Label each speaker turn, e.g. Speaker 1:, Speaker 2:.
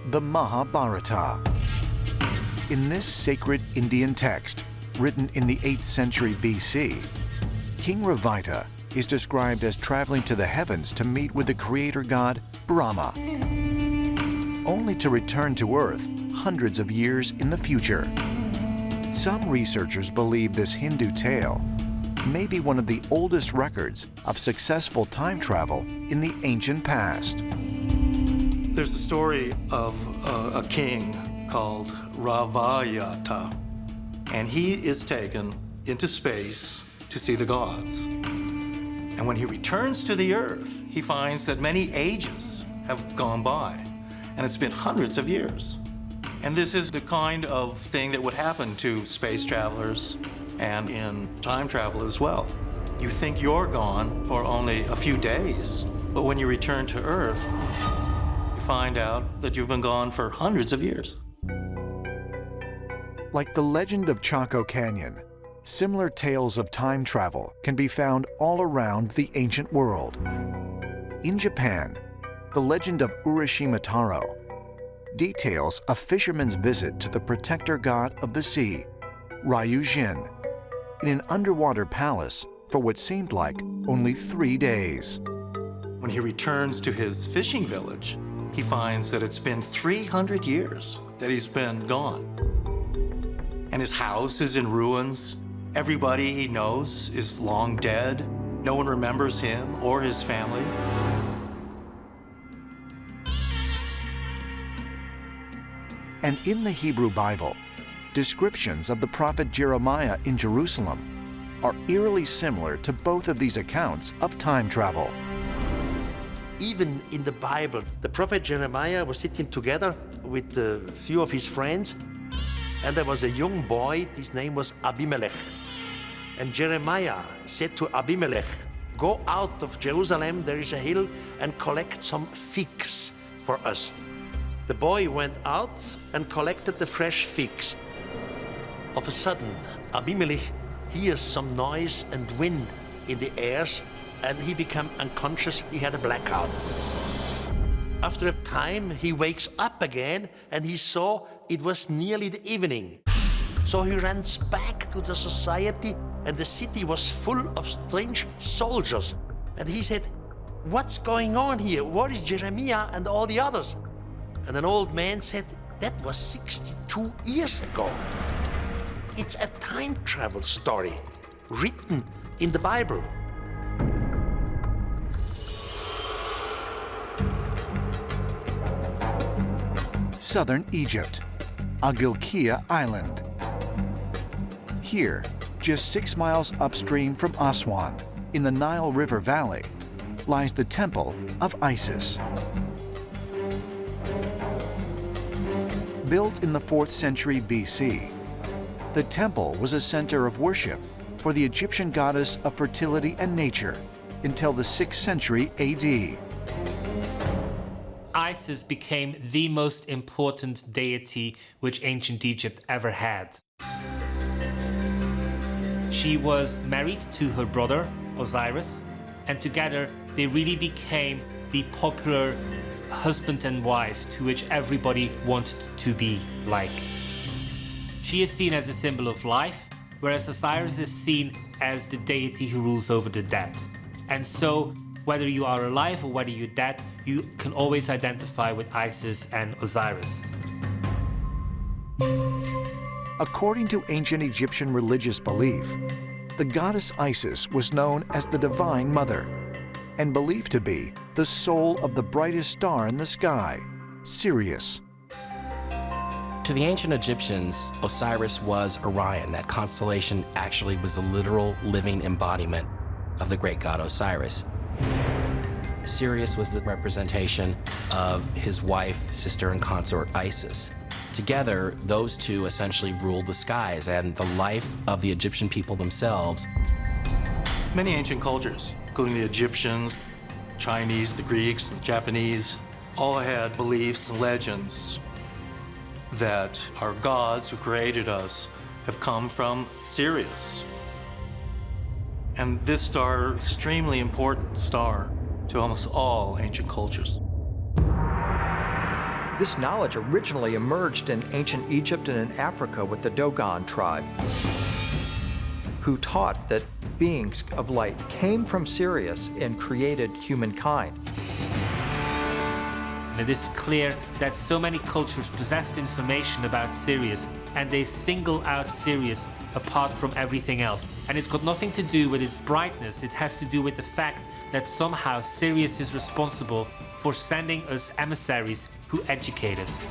Speaker 1: the Mahabharata. In this sacred Indian text, written in the 8th century BC, King Ravita is described as traveling to the heavens to meet with the creator god Brahma, only to return to Earth hundreds of years in the future. Some researchers believe this Hindu tale may be one of the oldest records of successful time travel in the ancient past.
Speaker 2: There's a story of a king called Ravayata, and he is taken into space to see the gods. And when he returns to the Earth, he finds that many ages have gone by, and it's been hundreds of years. And this is the kind of thing that would happen to space travelers and in time travel as well. You think you're gone for only a few days, but when you return to Earth, you find out that you've been gone for hundreds of years.
Speaker 1: Like the legend of Chaco Canyon, similar tales of time travel can be found all around the ancient world. In Japan, the legend of Urashima Taro details a fisherman's visit to the protector god of the sea, Ryujin, in an underwater palace for what seemed like only 3 days.
Speaker 2: When he returns to his fishing village, he finds that it's been 300 years that he's been gone. And his house is in ruins. Everybody he knows is long dead. No one remembers him or his family.
Speaker 1: And in the Hebrew Bible, descriptions of the prophet Jeremiah in Jerusalem are eerily similar to both of these accounts of time travel.
Speaker 3: Even in the Bible, the prophet Jeremiah was sitting together with a few of his friends, and there was a young boy, his name was Abimelech. And Jeremiah said to Abimelech, "Go out of Jerusalem, there is a hill, and collect some figs for us." The boy went out and collected the fresh figs. Of a sudden, Abimelech hears some noise and wind in the air, and he became unconscious. He had a blackout. After a time, he wakes up again, and he saw it was nearly the evening. So he runs back to the society, and the city was full of strange soldiers. And he said, "What's going on here? What is Jeremiah and all the others?" And an old man said, "That was 62 years ago." It's a time travel story written in the Bible.
Speaker 1: Southern Egypt, Agilkia Island. Here, just 6 miles upstream from Aswan, in the Nile River Valley, lies the Temple of Isis. Built in the 4th century BC, the temple was a center of worship for the Egyptian goddess of fertility and nature until the 6th century AD.
Speaker 4: Isis became the most important deity which ancient Egypt ever had. She was married to her brother, Osiris, and together they really became the popular husband and wife to which everybody wanted to be like. She is seen as a symbol of life, whereas Osiris is seen as the deity who rules over the dead. And so, whether you are alive or whether you're dead, you can always identify with Isis and Osiris.
Speaker 1: According to ancient Egyptian religious belief, the goddess Isis was known as the Divine Mother and believed to be the soul of the brightest star in the sky, Sirius.
Speaker 5: To the ancient Egyptians, Osiris was Orion. That constellation actually was a literal living embodiment of the great god Osiris. Sirius was the representation of his wife, sister, and consort Isis. Together, those two essentially ruled the skies and the life of the Egyptian people themselves.
Speaker 2: Many ancient cultures, including the Egyptians, Chinese, the Greeks, the Japanese, all had beliefs and legends that our gods who created us have come from Sirius. And this star, extremely important star to almost all ancient cultures.
Speaker 6: This knowledge originally emerged in ancient Egypt and in Africa with the Dogon tribe, who taught that beings of light came from Sirius and created humankind.
Speaker 4: And it is clear that so many cultures possessed information about Sirius, and they single out Sirius apart from everything else. And it's got nothing to do with its brightness, it has to do with the fact that somehow Sirius is responsible for sending us emissaries who educate us.